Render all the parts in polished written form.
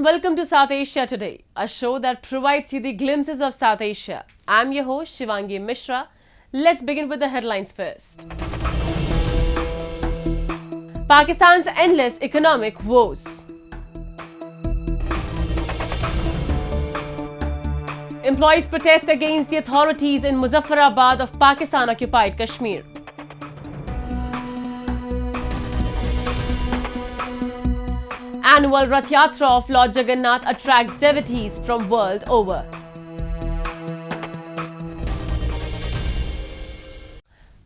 welcome to South Asia Today, a show that provides you the glimpses of South Asia. I'm your host Shivangi Mishra. Let's begin with the headlines first. Pakistan's endless economic woes. Employees protest against the authorities in Muzaffarabad of Pakistan-occupied Kashmir. Annual Rath Yatra of Lord Jagannath attracts devotees from world over.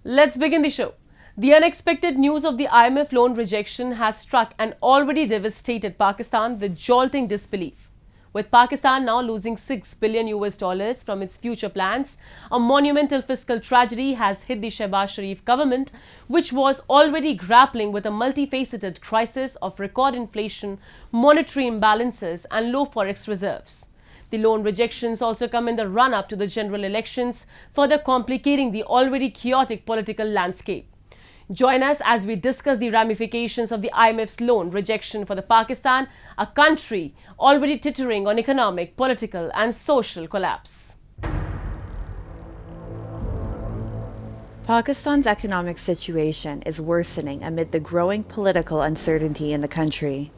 Let's begin the show. The unexpected news of the IMF loan rejection has struck and already devastated Pakistan with jolting disbelief. With Pakistan now losing $6 billion from its future plans, a monumental fiscal tragedy has hit the Shehbaz Sharif government, which was already grappling with a multifaceted crisis of record inflation, monetary imbalances, and low forex reserves. The loan rejections also come in the run-up to the general elections, further complicating the already chaotic political landscape. Join us as we discuss the ramifications of the IMF's loan rejection for the Pakistan, a country already teetering on economic, political and social collapse. Pakistan's economic situation is worsening amid the growing political uncertainty in the country.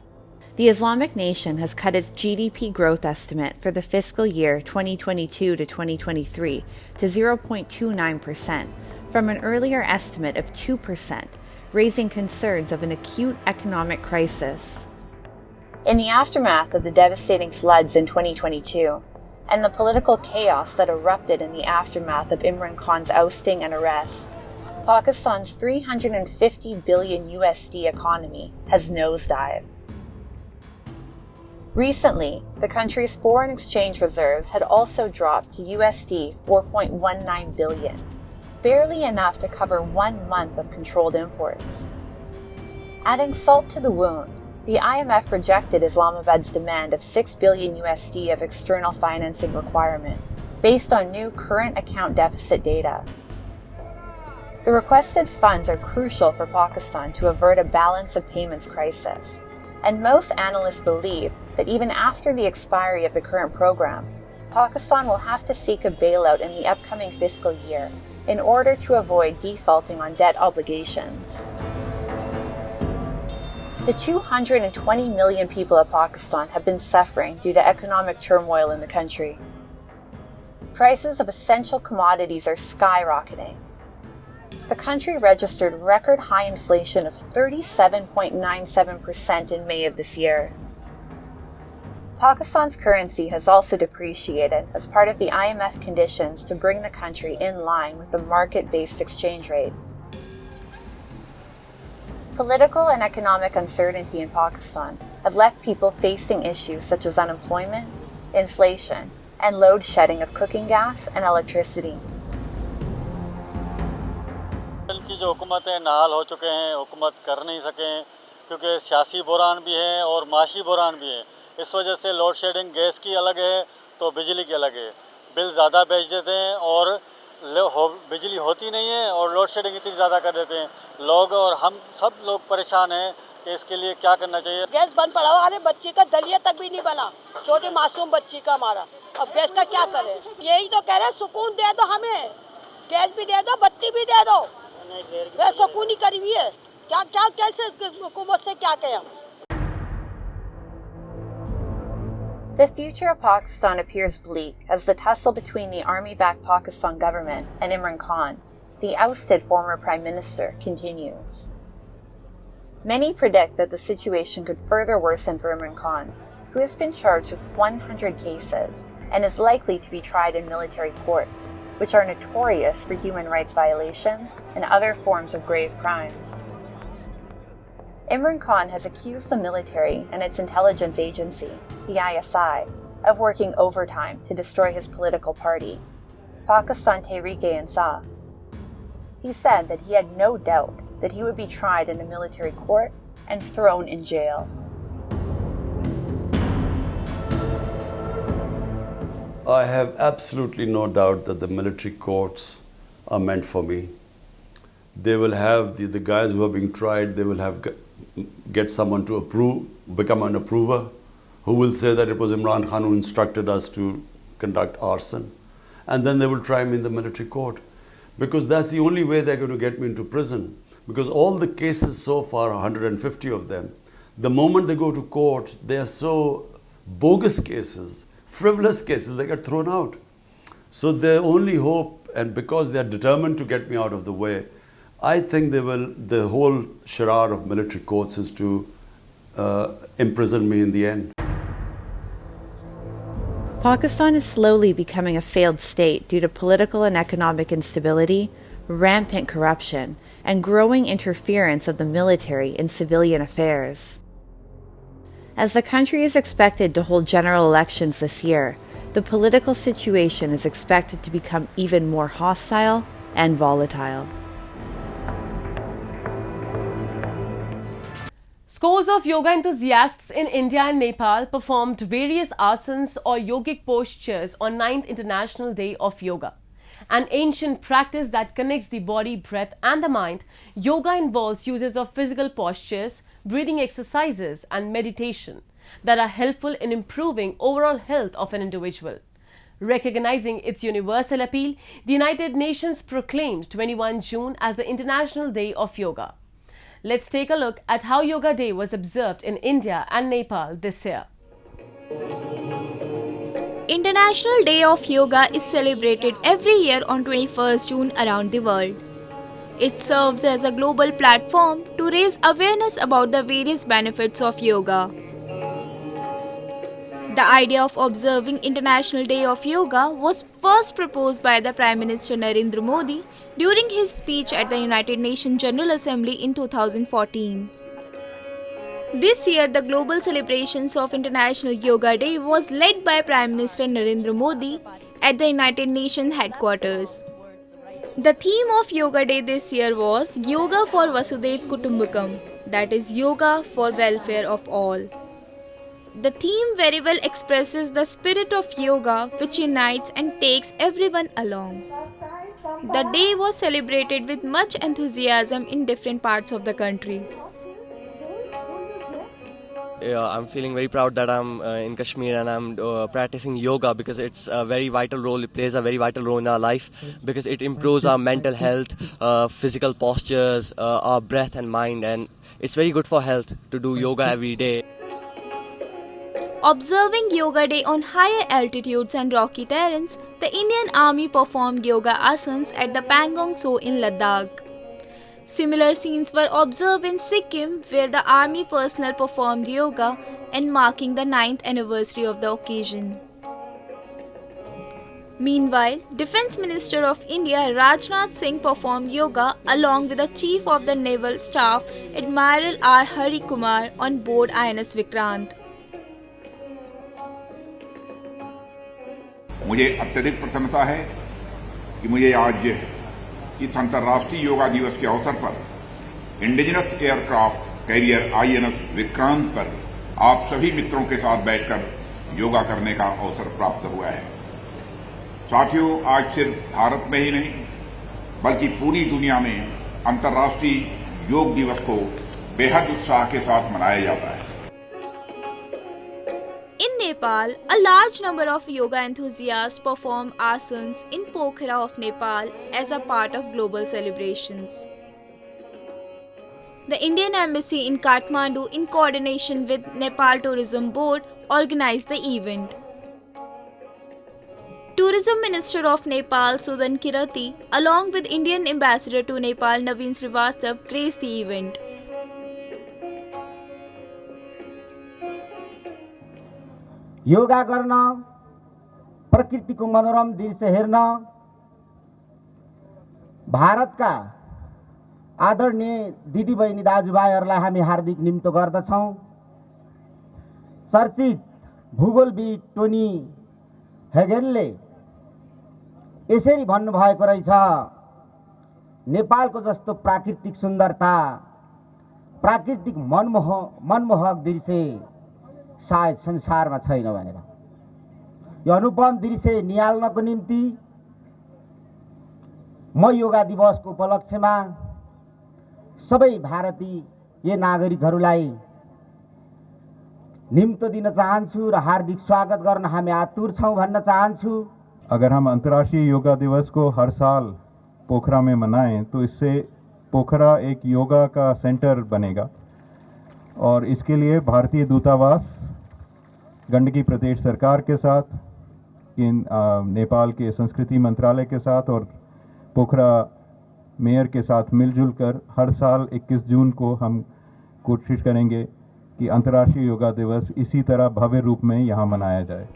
The Islamic nation has cut its GDP growth estimate for the fiscal year 2022 to 2023 to 0.29%. from an earlier estimate of 2%, raising concerns of an acute economic crisis. In the aftermath of the devastating floods in 2022, and the political chaos that erupted in the aftermath of Imran Khan's ousting and arrest, Pakistan's $350 billion economy has nosedived. Recently, the country's foreign exchange reserves had also dropped to $4.19 billion. Barely enough to cover 1 month of controlled imports. Adding salt to the wound, the IMF rejected Islamabad's demand of $6 billion of external financing requirement based on new current account deficit data. The requested funds are crucial for Pakistan to avert a balance of payments crisis, and most analysts believe that even after the expiry of the current program, Pakistan will have to seek a bailout in the upcoming fiscal year in order to avoid defaulting on debt obligations. The 220 million people of Pakistan have been suffering due to economic turmoil in the country. Prices of essential commodities are skyrocketing. The country registered record high inflation of 37.97% in May of this year. Pakistan's currency has also depreciated as part of the IMF conditions to bring the country in line with the market-based exchange rate. Political and economic uncertainty in Pakistan have left people facing issues such as unemployment, inflation, and load shedding of cooking gas and electricity. की जो हुकूमतें नाहाल हो चुके हैं, हुकूमत कर नहीं सके क्योंकि सियासी बुरान भी है और माशी बुरान भी है। इस वजह से लोड शेडिंग गैस की अलग है तो बिजली की अलग है। बिल ज़्यादा बेच देते हैं और बिजली होती नहीं है और लोड शेडिंग इतनी ज़्यादा कर देते हैं। लोग और हम सब लोग परेशान हैं कि इसके लिए क्या करना चाहिए। गैस बंद पड़ा हुआ है, बच्ची का दलिया तक भी नहीं बना, छोटे मासूम बच्ची का हमारा। अब गैस का क्या करें? यही तो कह रहे हैं, सुकून दे दो हमें, गैस भी दे दो, बत्ती भी दे दो। वे सुकून ही करी हुई है, क्या क्या कैसे हुकूमत से क्या कहें हम? The future of Pakistan appears bleak as the tussle between the army-backed Pakistan government and Imran Khan, the ousted former prime minister, continues. Many predict that the situation could further worsen for Imran Khan, who has been charged with 100 cases and is likely to be tried in military courts, which are notorious for human rights violations and other forms of grave crimes. Imran Khan has accused the military and its intelligence agency, the ISI, of working overtime to destroy his political party, Pakistan Tehreek-e-Insaf. He said that he had no doubt that he would be tried in a military court and thrown in jail. I have absolutely no doubt that the military courts are meant for me. They will have the guys who are being tried, they will have get someone to approve, become an approver who will say that it was Imran Khan who instructed us to conduct arson. And then they will try me in the military court. Because that's the only way they're going to get me into prison. Because all the cases so far, 150 of them, the moment they go to court, they are so bogus cases, frivolous cases, they get thrown out. So their only hope, and because they are determined to get me out of the way, I think the whole charade of military courts is to imprison me in the end. Pakistan is slowly becoming a failed state due to political and economic instability, rampant corruption, and growing interference of the military in civilian affairs. As the country is expected to hold general elections this year, the political situation is expected to become even more hostile and volatile. Scores of yoga enthusiasts in India and Nepal performed various asanas or yogic postures on 9th International Day of Yoga. An ancient practice that connects the body, breath and the mind, yoga involves uses of physical postures, breathing exercises and meditation that are helpful in improving overall health of an individual. Recognizing its universal appeal, the United Nations proclaimed 21 June as the International Day of Yoga. Let's take a look at how Yoga Day was observed in India and Nepal this year. International Day of Yoga is celebrated every year on 21st June around the world. It serves as a global platform to raise awareness about the various benefits of yoga. The idea of observing International Day of Yoga was first proposed by the Prime Minister Narendra Modi during his speech at the United Nations General Assembly in 2014. This year, the global celebrations of International Yoga Day was led by Prime Minister Narendra Modi at the United Nations headquarters. The theme of Yoga Day this year was Yoga for Vasudhaiv Kutumbakam, that is, yoga for welfare of all. The theme very well expresses the spirit of yoga which unites and takes everyone along. The day was celebrated with much enthusiasm in different parts of the country. Yeah, I'm feeling very proud that I'm in Kashmir and I'm practicing yoga because it's a very vital role. It plays a very vital role in our life because it improves our mental health, physical postures, our breath and mind, and it's very good for health to do yoga every day. Observing Yoga Day on higher altitudes and rocky terrains, the Indian Army performed yoga asanas at the Pangong Tso in Ladakh. Similar scenes were observed in Sikkim, where the army personnel performed yoga and marking the 9th anniversary of the occasion. Meanwhile, Defence Minister of India Rajnath Singh performed yoga along with the Chief of the Naval Staff Admiral R. Hari Kumar on board INS Vikrant. मुझे अत्यधिक प्रसन्नता है कि मुझे आज इस अंतर्राष्ट्रीय योगा दिवस के अवसर पर indigenous aircraft carrier INS Vikrant पर आप सभी मित्रों के साथ बैठकर योगा करने का अवसर प्राप्त हुआ है। साथियों, आज सिर्फ भारत में ही नहीं बल्कि पूरी दुनिया में अंतर्राष्ट्रीय योग दिवस को बेहद उत्साह के साथ मनाया जाता है। In Nepal, a large number of yoga enthusiasts perform asanas in Pokhara of Nepal as a part of global celebrations. The Indian Embassy in Kathmandu, in coordination with Nepal Tourism Board, organized the event. Tourism Minister of Nepal Sudan Kirati, along with Indian Ambassador to Nepal Naveen Srivastav, graced the event. Yoga गर्न, प्रकृतिको मनोरम दृश्य हेर्न, भारतका आदरणीय दिदीबहिनी दाजुभाइहरूलाई हामी हार्दिक निम्तो गर्दछौं। चर्चित भूगोलविद टोनी हेगेनले यसरी भन्नुभएको रहेछ, नेपालको जस्तो प्राकृतिक सुन्दरता, प्राकृतिक मनमोहक दृश्य सायद संसारमा छैन भनेर। यो अनुपम दृश्य निहाल्नको निम्ति म योगा दिवसको उपलक्ष्यमा सबै भारतीय नागरिकहरूलाई निम्तो दिन चाहन्छु र हार्दिक स्वागत गर्न हामी आतुर छौं भन्न चाहन्छु। अगर हम अंतर्राष्ट्रीय योगा दिवस को हर साल पोखरा में मनाएं तो इससे पोखरा एक योगा का सेंटर बनेगा और इसके लिए भारतीय दूतावास गंडकी प्रदेश सरकार के साथ, नेपाल के संस्कृति मंत्रालय के साथ और पोखरा मेयर के साथ मिलजुल कर हर साल 21 जून को हम कोशिश करेंगे कि अंतर्राष्ट्रीय योगा दिवस इसी तरह भव्य रूप में यहाँ मनाया जाए।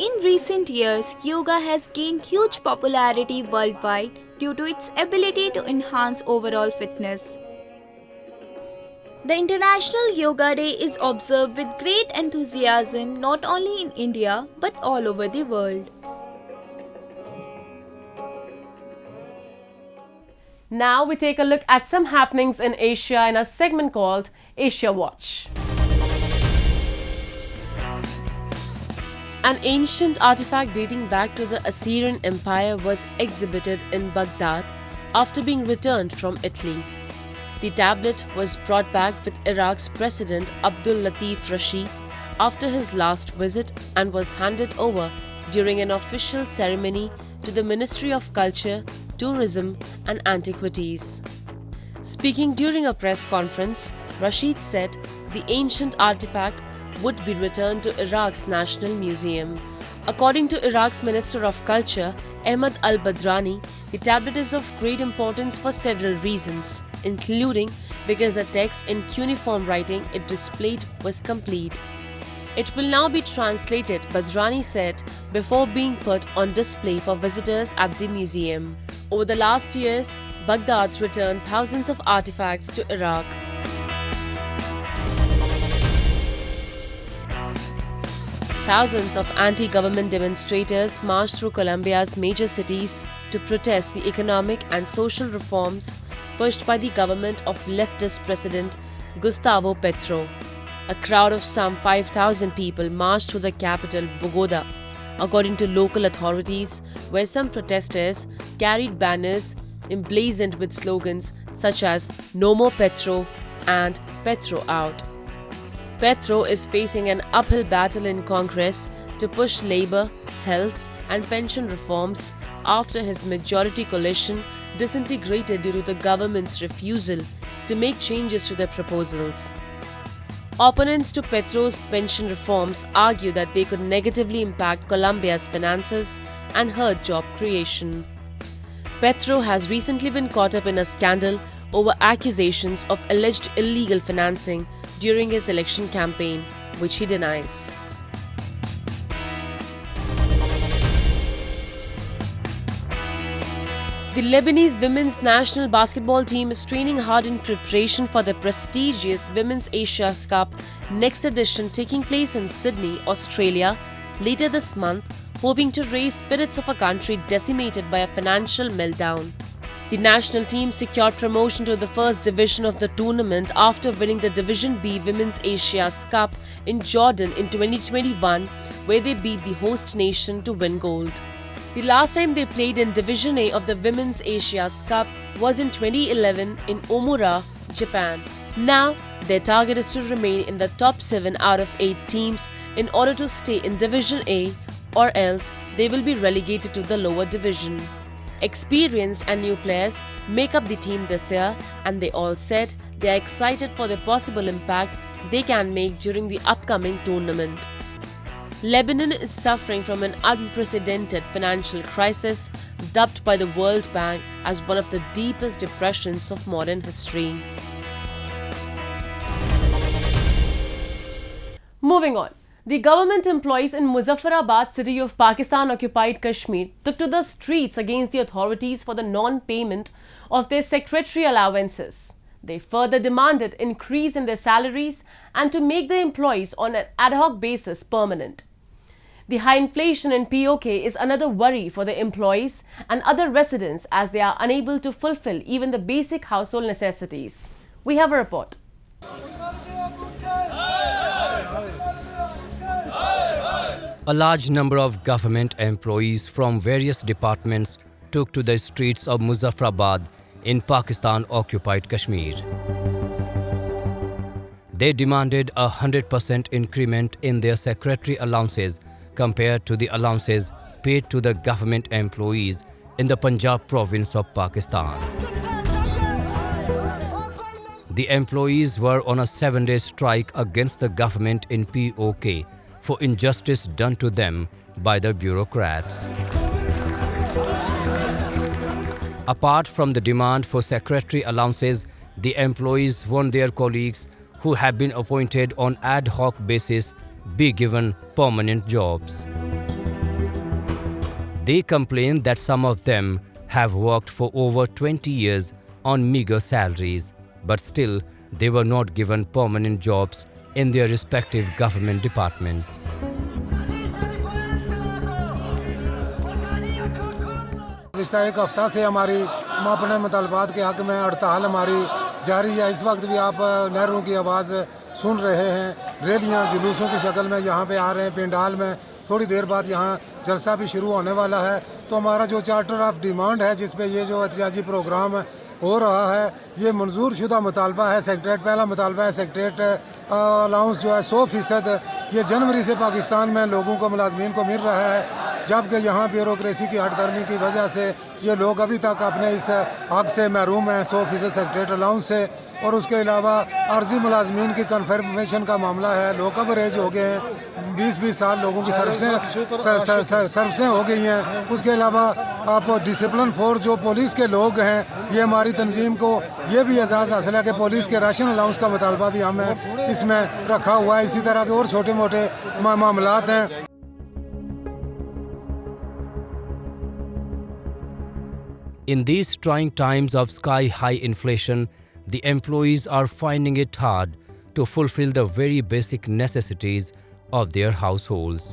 In recent years, yoga has gained huge popularity worldwide due to its ability to enhance overall fitness. The International Yoga Day is observed with great enthusiasm not only in India but all over the world. Now we take a look at some happenings in Asia in a segment called Asia Watch. An ancient artifact dating back to the Assyrian Empire was exhibited in Baghdad after being returned from Italy. The tablet was brought back with Iraq's President Abdul Latif Rashid after his last visit and was handed over during an official ceremony to the Ministry of Culture, Tourism and Antiquities. Speaking during a press conference, Rashid said the ancient artifact would be returned to Iraq's National Museum. According to Iraq's Minister of Culture, Ahmad al-Badrani, the tablet is of great importance for several reasons, including because the text in cuneiform writing it displayed was complete. It will now be translated, Badrani said, before being put on display for visitors at the museum. Over the last years, Baghdad's returned thousands of artifacts to Iraq. Thousands of anti-government demonstrators marched through Colombia's major cities to protest the economic and social reforms pushed by the government of leftist President Gustavo Petro. A crowd of some 5,000 people marched through the capital, Bogota, according to local authorities, where some protesters carried banners emblazoned with slogans such as "No More Petro" and "Petro Out." Petro is facing an uphill battle in Congress to push labor, health and pension reforms after his majority coalition disintegrated due to the government's refusal to make changes to their proposals. Opponents to Petro's pension reforms argue that they could negatively impact Colombia's finances and hurt job creation. Petro has recently been caught up in a scandal over accusations of alleged illegal financing during his election campaign, which he denies. The Lebanese women's national basketball team is training hard in preparation for the prestigious Women's Asia Cup next edition taking place in Sydney, Australia later this month, hoping to raise spirits of a country decimated by a financial meltdown. The national team secured promotion to the first division of the tournament after winning the Division B Women's Asia Cup in Jordan in 2021, where they beat the host nation to win gold. The last time they played in Division A of the Women's Asia Cup was in 2011 in Omura, Japan. Now, their target is to remain in the top 7 out of 8 teams in order to stay in Division A, or else they will be relegated to the lower division. Experienced and new players make up the team this year, and they all said they are excited for the possible impact they can make during the upcoming tournament. Lebanon is suffering from an unprecedented financial crisis dubbed by the World Bank as one of the deepest depressions of modern history. Moving on. The government employees in Muzaffarabad city of Pakistan-occupied Kashmir took to the streets against the authorities for the non-payment of their secretary allowances. They further demanded increase in their salaries and to make the employees on an ad hoc basis permanent. The high inflation in POK is another worry for the employees and other residents as they are unable to fulfill even the basic household necessities. We have a report. A large number of government employees from various departments took to the streets of Muzaffarabad in Pakistan-occupied Kashmir. They demanded a 100% increment in their secretary allowances compared to the allowances paid to the government employees in the Punjab province of Pakistan. The employees were on a 7-day strike against the government in POK for injustice done to them by the bureaucrats. Apart from the demand for secretary allowances, the employees want their colleagues who have been appointed on ad hoc basis be given permanent jobs. They complain that some of them have worked for over 20 years on meager salaries, but still they were not given permanent jobs in their respective government departments. पिछला एक हफ्ता से हमारी अपने मुतालबात के हक में हड़ताल हमारी जारी है। इस वक्त भी आप नहरों की आवाज़ सुन रहे हैं, रैलियां जुलूसों की शक्ल में यहाँ पे आ रहे हैं। पेंडाल में थोड़ी देर बाद यहाँ जलसा भी शुरू होने वाला है। तो हमारा जो चार्टर ऑफ डिमांड है जिस पे ये जो एहतजाजी प्रोग्राम हो रहा है, ये मंजूर शुदा मुतालबा है। सेक्रेटरीट पहला मुतालबा है, सेक्रेटरीट अलाउंस जो है 100% ये जनवरी से पाकिस्तान में लोगों को मुलाजमीन को मिल रहा है, जबकि यहाँ ब्यूरोक्रेसी की हटदर्मी की वजह से ये लोग अभी तक अपने इस हक से महरूम हैं 100% सेक्रेटरीट अलाउंस से। और उसके अलावा अर्जी मुलाजमीन की कन्फर्मेशन का मामला है, लो कवरेज हो गए हैं, 20-20 साल लोगों की सर्विसें हो गई हैं। उसके अलावा आप डिसिप्लिन फोर्स जो पुलिस के लोग हैं, ये हमारी तंजीम को ये भी एजाज़ हासिल है कि पुलिस के राशन अलाउंस का मुतालबा भी हमें इसमें रखा हुआ है। इसी तरह के और छोटे मोटे मामलात हैं। In these trying times of sky-high inflation, the employees are finding it hard to fulfill the very basic necessities of their households.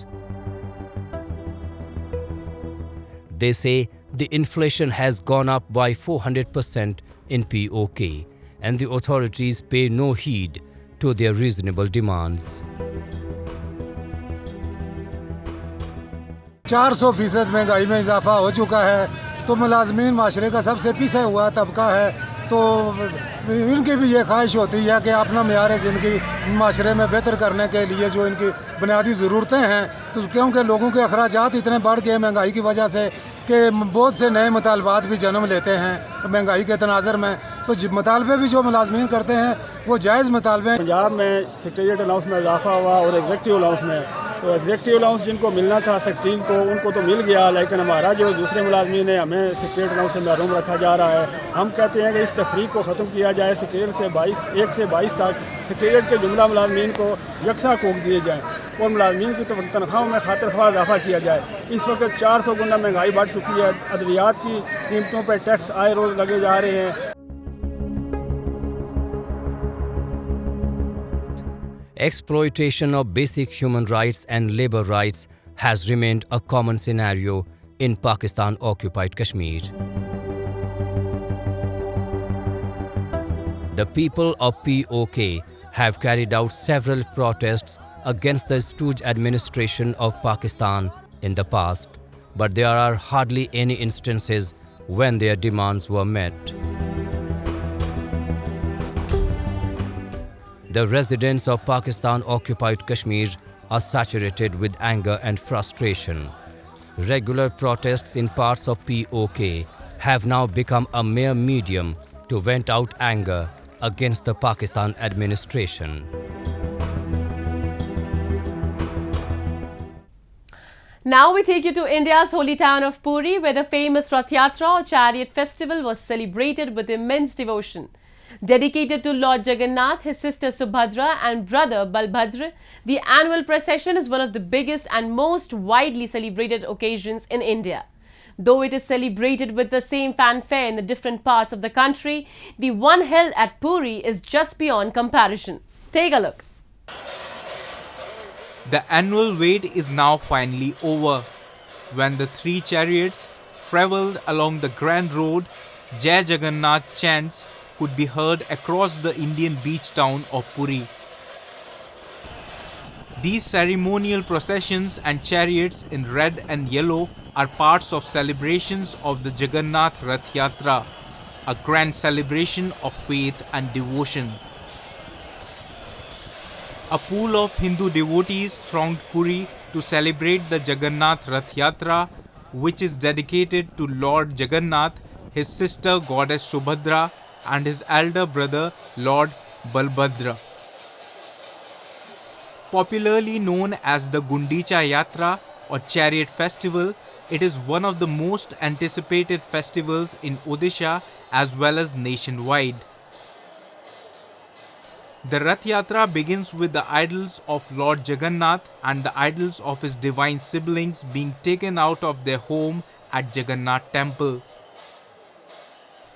They say the inflation has gone up by 400% in POK, and the authorities pay no heed to their reasonable demands. 400% महंगाई में इजाफा हो चुका है। तो मुलाजमीन माशरे का सबसे पिछड़ा हुआ तबका है, तो इनकी भी ये ख्वाहिश होती है कि अपना मेयार ज़िंदगी माशरे में बेहतर करने के लिए जो इनकी बुनियादी ज़रूरतें हैं, तो क्योंकि लोगों के अखराजात इतने बढ़ गए महंगाई की वजह से कि बहुत से नए मुतालबात भी जन्म लेते हैं महंगाई के तनाज़र में। तो मुतालबे भी जो मुलाजमीन करते हैं वो जायज़ मुतालबे हैं। पंजाब में सेक्रेटरीट अलाउंस में इजाफा हुआ और एग्जेक्टिव अलाउंस में, तो एग्जेक्टिव अलाउंस जिनको मिलना था सेक्रेटरीज को उनको तो मिल गया, लेकिन हमारा जो दूसरे मुलाजमीन है हमें सेक्रेटरीट अलाउंस से महरूम रखा जा रहा है। हम कहते हैं कि इस तफरीक को ख़त्म किया जाए, सेक्रेटरीट से 1 से 22 तक सेक्रेटरीट के जुमला मुलाजमीन को यकसा हकूक़ दिए जाएँ और मुलाजमीन की तनख्वाहों में खातिर ख्वाह इजाफा किया जाए। इस वक्त 400 गुना महंगाई बढ़ चुकी है, अद्वियात की कीमतों पर टैक्स आए रोज़ लगे जा रहे हैं। Exploitation of basic human rights and labor rights has remained a common scenario in Pakistan-occupied Kashmir. The people of POK have carried out several protests against the stooge administration of Pakistan in the past, but there are hardly any instances when their demands were met. The residents of Pakistan-occupied Kashmir are saturated with anger and frustration. Regular protests in parts of POK have now become a mere medium to vent out anger against the Pakistan administration. Now we take you to India's holy town of Puri, where the famous Rath Yatra or Chariot Festival was celebrated with immense devotion. Dedicated to Lord Jagannath, his sister Subhadra and brother Balbhadra, the annual procession is one of the biggest and most widely celebrated occasions in India. Though it is celebrated with the same fanfare in the different parts of the country, the one held at Puri is just beyond comparison. Take a look. The annual wait is now finally over. When the 3 chariots travelled along the grand road, Jai Jagannath chants could be heard across the Indian beach town of Puri. These ceremonial processions and chariots in red and yellow are parts of celebrations of the Jagannath Rath Yatra, a grand celebration of faith and devotion. A pool of Hindu devotees thronged Puri to celebrate the Jagannath Rath Yatra, which is dedicated to Lord Jagannath, his sister goddess Subhadra, and his elder brother Lord Balbhadra. Popularly known as the Gundicha Yatra or Chariot Festival, it is one of the most anticipated festivals in Odisha as well as nationwide. The Rath Yatra begins with the idols of Lord Jagannath and the idols of his divine siblings being taken out of their home at Jagannath Temple.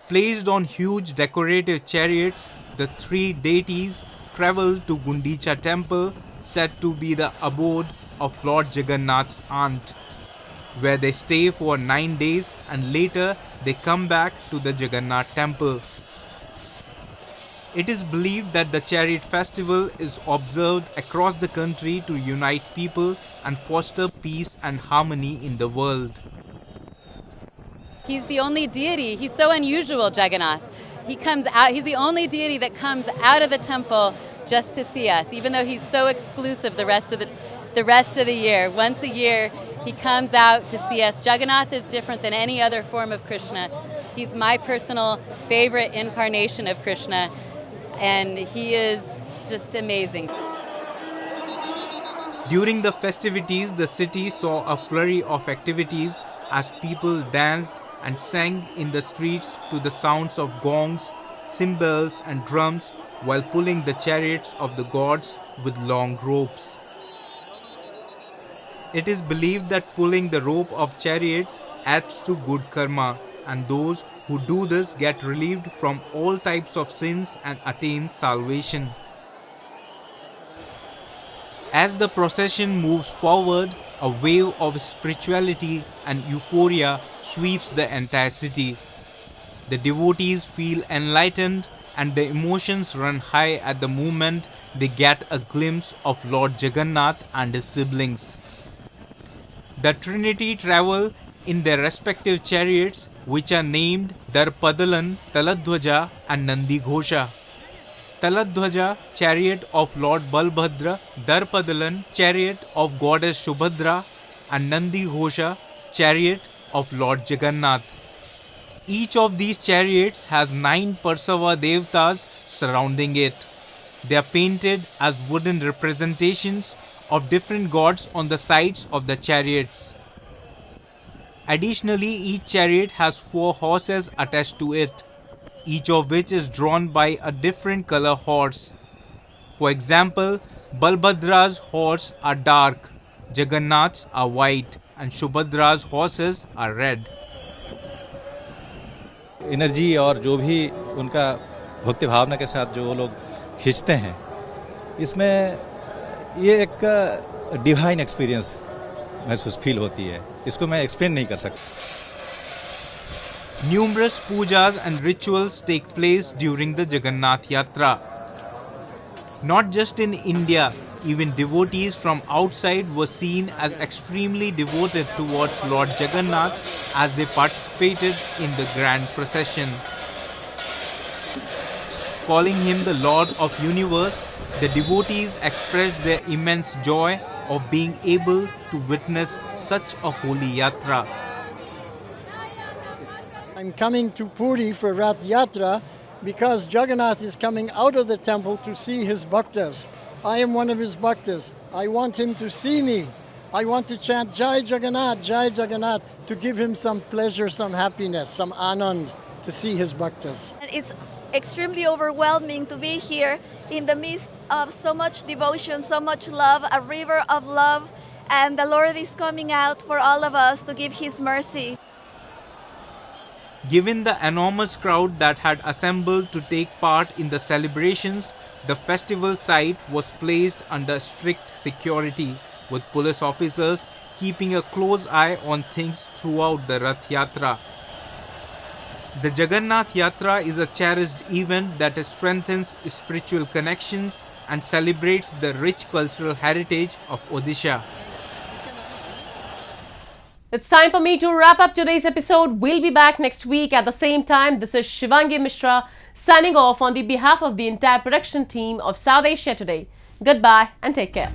Placed on huge decorative chariots, the three deities travel to Gundicha Temple, said to be the abode of Lord Jagannath's aunt, where they stay for 9 days and later they come back to the Jagannath Temple. It is believed that the Chariot Festival is observed across the country to unite people and foster peace and harmony in the world. He's the only deity. He's so unusual, Jagannath. He comes out. He's the only deity that comes out of the temple just to see us, even though he's so exclusive the rest of the year. Once a year, he comes out to see us. Jagannath is different than any other form of Krishna. He's my personal favorite incarnation of Krishna, and he is just amazing. During the festivities, the city saw a flurry of activities as people danced and sang in the streets to the sounds of gongs, cymbals and drums while pulling the chariots of the gods with long ropes. It is believed that pulling the rope of chariots adds to good karma, and those who do this get relieved from all types of sins and attain salvation. As the procession moves forward, a wave of spirituality and euphoria sweeps the entire city. The devotees feel enlightened and their emotions run high at the moment they get a glimpse of Lord Jagannath and his siblings. The Trinity travel in their respective chariots, which are named Darpadalan, Taladhwaja and Nandi Ghosha. Taladhwaja, chariot of Lord Balbhadra, Darpadalan, chariot of goddess Subhadra, and Nandi Ghosha, chariot of Lord Jagannath. Each of these chariots has 9 Parsava Devtas surrounding it. They are painted as wooden representations of different gods on the sides of the chariots. Additionally, each chariot has 4 horses attached to it, each of which is drawn by a different color horse. For example, Balbhadra's horse are dark, Jagannath's are white, and Subhadra's horses are red. Energy और जो भी उनका भक्ति भावना के साथ जो वो लोग खींचते हैं, इसमें ये एक डिवाइन एक्सपीरियंस महसूस फील होती है. इसको मैं एक्सप्लेन नहीं कर सकता. Numerous pujas and rituals take place during the Jagannath Yatra. Not just in India, even devotees from outside were seen as extremely devoted towards Lord Jagannath as they participated in the grand procession. Calling him the Lord of Universe, the devotees expressed their immense joy of being able to witness such a holy yatra. I'm coming to Puri for Rath Yatra because Jagannath is coming out of the temple to see his bhaktas. I am one of his bhaktas. I want him to see me. I want to chant Jai Jagannath, to give him some pleasure, some happiness, some anand to see his bhaktas. It's extremely overwhelming to be here in the midst of so much devotion, so much love, a river of love, and the Lord is coming out for all of us to give his mercy. Given the enormous crowd that had assembled to take part in the celebrations, the festival site was placed under strict security, with police officers keeping a close eye on things throughout the Rath Yatra. The Jagannath Yatra is a cherished event that strengthens spiritual connections and celebrates the rich cultural heritage of Odisha. It's time for me to wrap up today's episode. We'll be back next week at the same time. This is Shivangi Mishra signing off on the behalf of the entire production team of South Asia Today. Goodbye and take care.